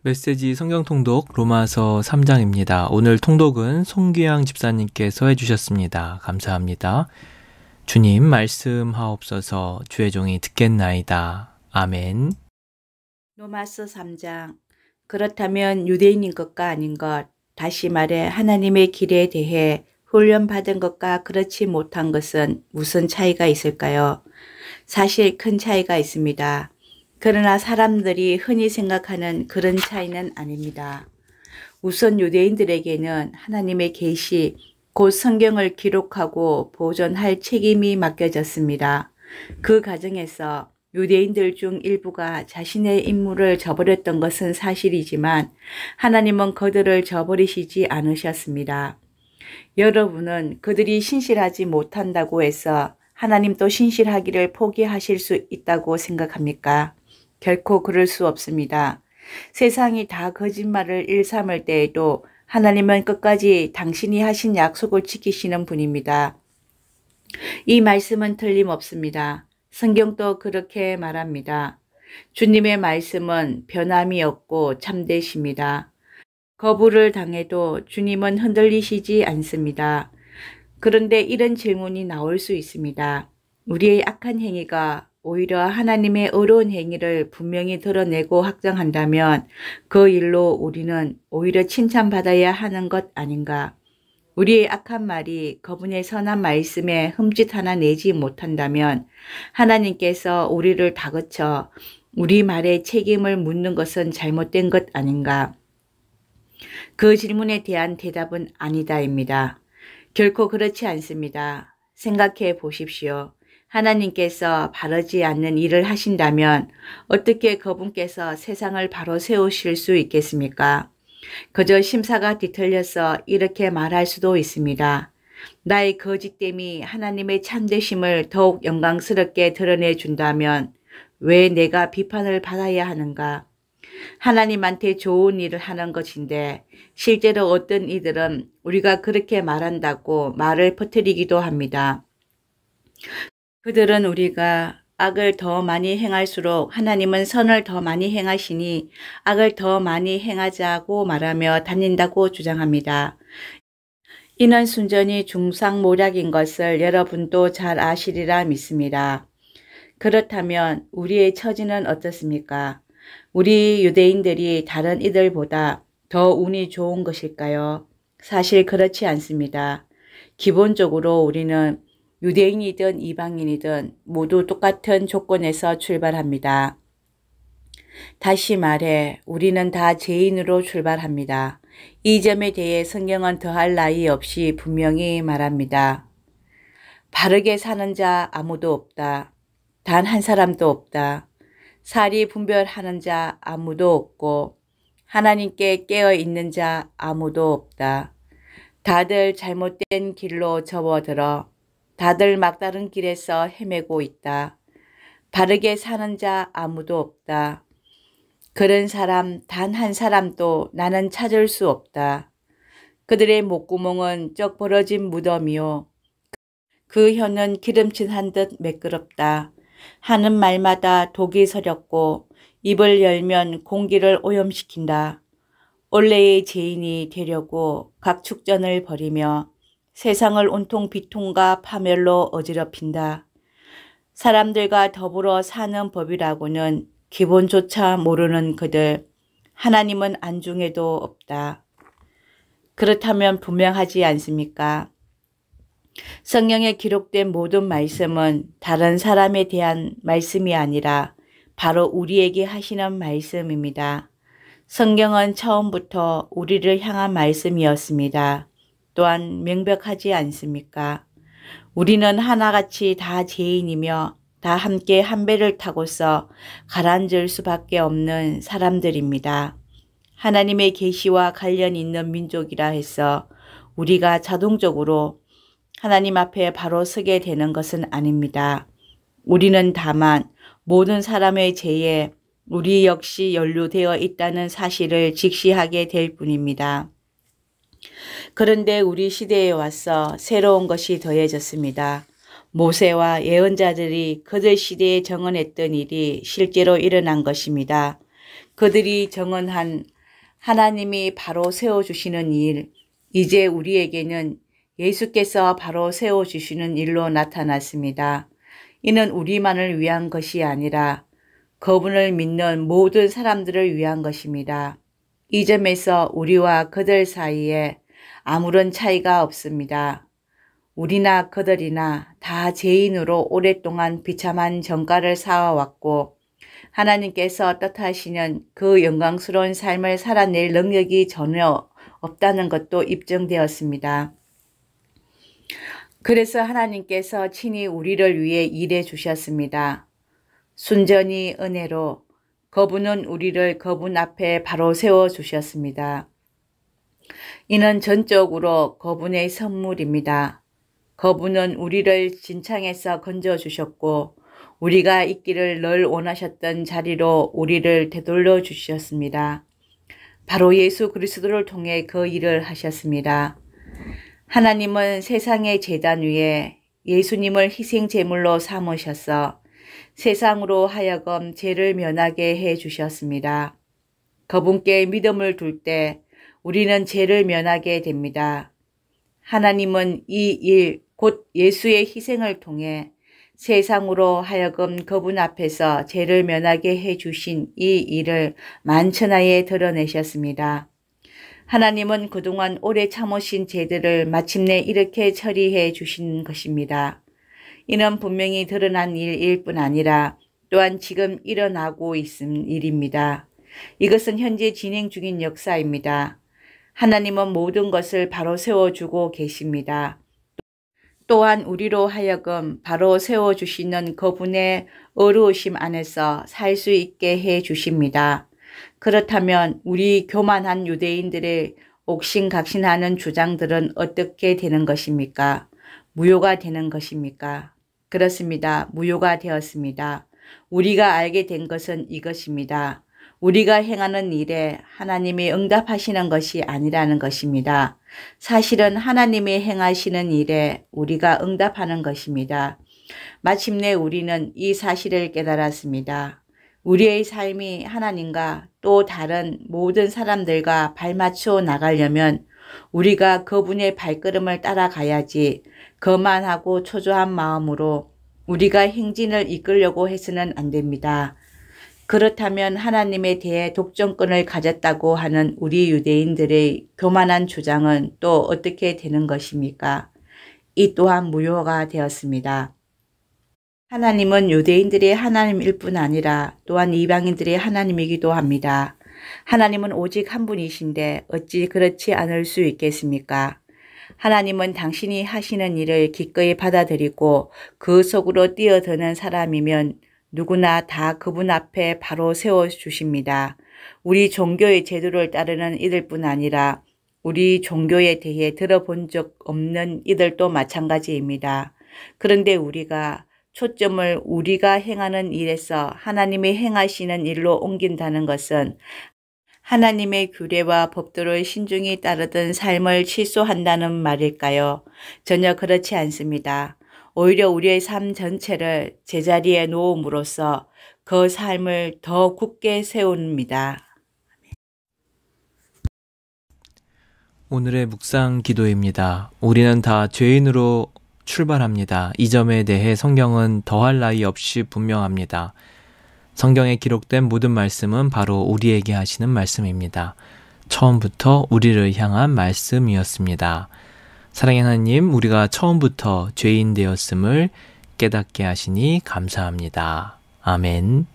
메시지 성경 통독 로마서 3장입니다. 오늘 통독은 송규양 집사님께서 해주셨습니다. 감사합니다. 주님 말씀하옵소서. 주의 종이 듣겠나이다. 아멘. 로마서 3장. 그렇다면 유대인인 것과 아닌 것, 다시 말해 하나님의 길에 대해 훈련받은 것과 그렇지 못한 것은 무슨 차이가 있을까요? 사실 큰 차이가 있습니다. 그러나 사람들이 흔히 생각하는 그런 차이는 아닙니다. 우선 유대인들에게는 하나님의 계시, 곧 성경을 기록하고 보존할 책임이 맡겨졌습니다. 그 과정에서 유대인들 중 일부가 자신의 임무를 저버렸던 것은 사실이지만 하나님은 그들을 저버리시지 않으셨습니다. 여러분은 그들이 신실하지 못한다고 해서 하나님도 신실하기를 포기하실 수 있다고 생각합니까? 결코 그럴 수 없습니다. 세상이 다 거짓말을 일삼을 때에도 하나님은 끝까지 당신이 하신 약속을 지키시는 분입니다. 이 말씀은 틀림없습니다. 성경도 그렇게 말합니다. 주님의 말씀은 변함이 없고 참되십니다. 거부를 당해도 주님은 흔들리시지 않습니다. 그런데 이런 질문이 나올 수 있습니다. 우리의 악한 행위가 오히려 하나님의 의로운 행위를 분명히 드러내고 확정한다면 그 일로 우리는 오히려 칭찬받아야 하는 것 아닌가? 우리의 악한 말이 그분의 선한 말씀에 흠짓 하나 내지 못한다면 하나님께서 우리를 다그쳐 우리 말에 책임을 묻는 것은 잘못된 것 아닌가? 그 질문에 대한 대답은 아니다입니다. 결코 그렇지 않습니다. 생각해 보십시오. 하나님께서 바르지 않는 일을 하신다면 어떻게 그분께서 세상을 바로 세우실 수 있겠습니까? 그저 심사가 뒤틀려서 이렇게 말할 수도 있습니다. 나의 거짓됨이 하나님의 참되심을 더욱 영광스럽게 드러내 준다면 왜 내가 비판을 받아야 하는가? 하나님한테 좋은 일을 하는 것인데 실제로 어떤 이들은 우리가 그렇게 말한다고 말을 퍼뜨리기도 합니다. 그들은 우리가 악을 더 많이 행할수록 하나님은 선을 더 많이 행하시니 악을 더 많이 행하자고 말하며 다닌다고 주장합니다. 이는 순전히 중상모략인 것을 여러분도 잘 아시리라 믿습니다. 그렇다면 우리의 처지는 어떻습니까? 우리 유대인들이 다른 이들보다 더 운이 좋은 것일까요? 사실 그렇지 않습니다. 기본적으로 우리는 유대인이든 이방인이든 모두 똑같은 조건에서 출발합니다. 다시 말해 우리는 다 죄인으로 출발합니다. 이 점에 대해 성경은 더할 나위 없이 분명히 말합니다. 바르게 사는 자 아무도 없다. 단 한 사람도 없다. 사리 분별하는 자 아무도 없고 하나님께 깨어 있는 자 아무도 없다. 다들 잘못된 길로 접어들어 다들 막다른 길에서 헤매고 있다. 바르게 사는 자 아무도 없다. 그런 사람 단 한 사람도 나는 찾을 수 없다. 그들의 목구멍은 쩍 벌어진 무덤이요. 그 혀는 기름칠 한 듯 매끄럽다. 하는 말마다 독이 서렸고 입을 열면 공기를 오염시킨다. 올레의 죄인이 되려고 각 축전을 벌이며 세상을 온통 비통과 파멸로 어지럽힌다. 사람들과 더불어 사는 법이라고는 기본조차 모르는 그들, 하나님은 안중에도 없다. 그렇다면 분명하지 않습니까? 성경에 기록된 모든 말씀은 다른 사람에 대한 말씀이 아니라 바로 우리에게 하시는 말씀입니다. 성경은 처음부터 우리를 향한 말씀이었습니다. 또한 명백하지 않습니까? 우리는 하나같이 다 죄인이며 다 함께 한 배를 타고서 가라앉을 수밖에 없는 사람들입니다. 하나님의 계시와 관련 있는 민족이라 해서 우리가 자동적으로 하나님 앞에 바로 서게 되는 것은 아닙니다. 우리는 다만 모든 사람의 죄에 우리 역시 연루되어 있다는 사실을 직시하게 될 뿐입니다. 그런데 우리 시대에 와서 새로운 것이 더해졌습니다. 모세와 예언자들이 그들 시대에 정언했던 일이 실제로 일어난 것입니다. 그들이 정언한 하나님이 바로 세워주시는 일, 이제 우리에게는 예수께서 바로 세워주시는 일로 나타났습니다. 이는 우리만을 위한 것이 아니라 그분을 믿는 모든 사람들을 위한 것입니다. 이 점에서 우리와 그들 사이에 아무런 차이가 없습니다. 우리나 그들이나 다 죄인으로 오랫동안 비참한 정가를 쌓아왔고 하나님께서 뜻하시는 그 영광스러운 삶을 살아낼 능력이 전혀 없다는 것도 입증되었습니다. 그래서 하나님께서 친히 우리를 위해 일해 주셨습니다. 순전히 은혜로 그분은 우리를 그분 앞에 바로 세워주셨습니다. 이는 전적으로 그분의 선물입니다. 그분은 우리를 진창에서 건져주셨고 우리가 있기를 늘 원하셨던 자리로 우리를 되돌려 주셨습니다. 바로 예수 그리스도를 통해 그 일을 하셨습니다. 하나님은 세상의 제단 위에 예수님을 희생 제물로 삼으셔서 세상으로 하여금 죄를 면하게 해 주셨습니다. 그분께 믿음을 둘 때 우리는 죄를 면하게 됩니다. 하나님은 이 일, 곧 예수의 희생을 통해 세상으로 하여금 그분 앞에서 죄를 면하게 해 주신 이 일을 만천하에 드러내셨습니다. 하나님은 그동안 오래 참으신 죄들을 마침내 이렇게 처리해 주신 것입니다. 이는 분명히 드러난 일일 뿐 아니라 또한 지금 일어나고 있는 일입니다. 이것은 현재 진행 중인 역사입니다. 하나님은 모든 것을 바로 세워주고 계십니다. 또한 우리로 하여금 바로 세워주시는 그분의 의로우심 안에서 살 수 있게 해 주십니다. 그렇다면 우리 교만한 유대인들의 옥신각신하는 주장들은 어떻게 되는 것입니까? 무효가 되는 것입니까? 그렇습니다. 무효가 되었습니다. 우리가 알게 된 것은 이것입니다. 우리가 행하는 일에 하나님이 응답하시는 것이 아니라는 것입니다. 사실은 하나님이 행하시는 일에 우리가 응답하는 것입니다. 마침내 우리는 이 사실을 깨달았습니다. 우리의 삶이 하나님과 또 다른 모든 사람들과 발맞춰 나가려면 우리가 그분의 발걸음을 따라가야지 거만하고 초조한 마음으로 우리가 행진을 이끌려고 해서는 안 됩니다. 그렇다면 하나님에 대해 독점권을 가졌다고 하는 우리 유대인들의 교만한 주장은 또 어떻게 되는 것입니까? 이 또한 무효가 되었습니다. 하나님은 유대인들의 하나님일 뿐 아니라 또한 이방인들의 하나님이기도 합니다. 하나님은 오직 한 분이신데 어찌 그렇지 않을 수 있겠습니까? 하나님은 당신이 하시는 일을 기꺼이 받아들이고 그 속으로 뛰어드는 사람이면 누구나 다 그분 앞에 바로 세워주십니다. 우리 종교의 제도를 따르는 이들뿐 아니라 우리 종교에 대해 들어본 적 없는 이들도 마찬가지입니다. 그런데 우리가 초점을 우리가 행하는 일에서 하나님이 행하시는 일로 옮긴다는 것은 하나님의 규례와 법도를 신중히 따르던 삶을 취소한다는 말일까요? 전혀 그렇지 않습니다. 오히려 우리의 삶 전체를 제자리에 놓음으로써 그 삶을 더 굳게 세웁니다. 오늘의 묵상 기도입니다. 우리는 다 죄인으로 출발합니다. 이 점에 대해 성경은 더할 나위 없이 분명합니다. 성경에 기록된 모든 말씀은 바로 우리에게 하시는 말씀입니다. 처음부터 우리를 향한 말씀이었습니다. 사랑의 하나님, 우리가 처음부터 죄인 되었음을 깨닫게 하시니 감사합니다. 아멘.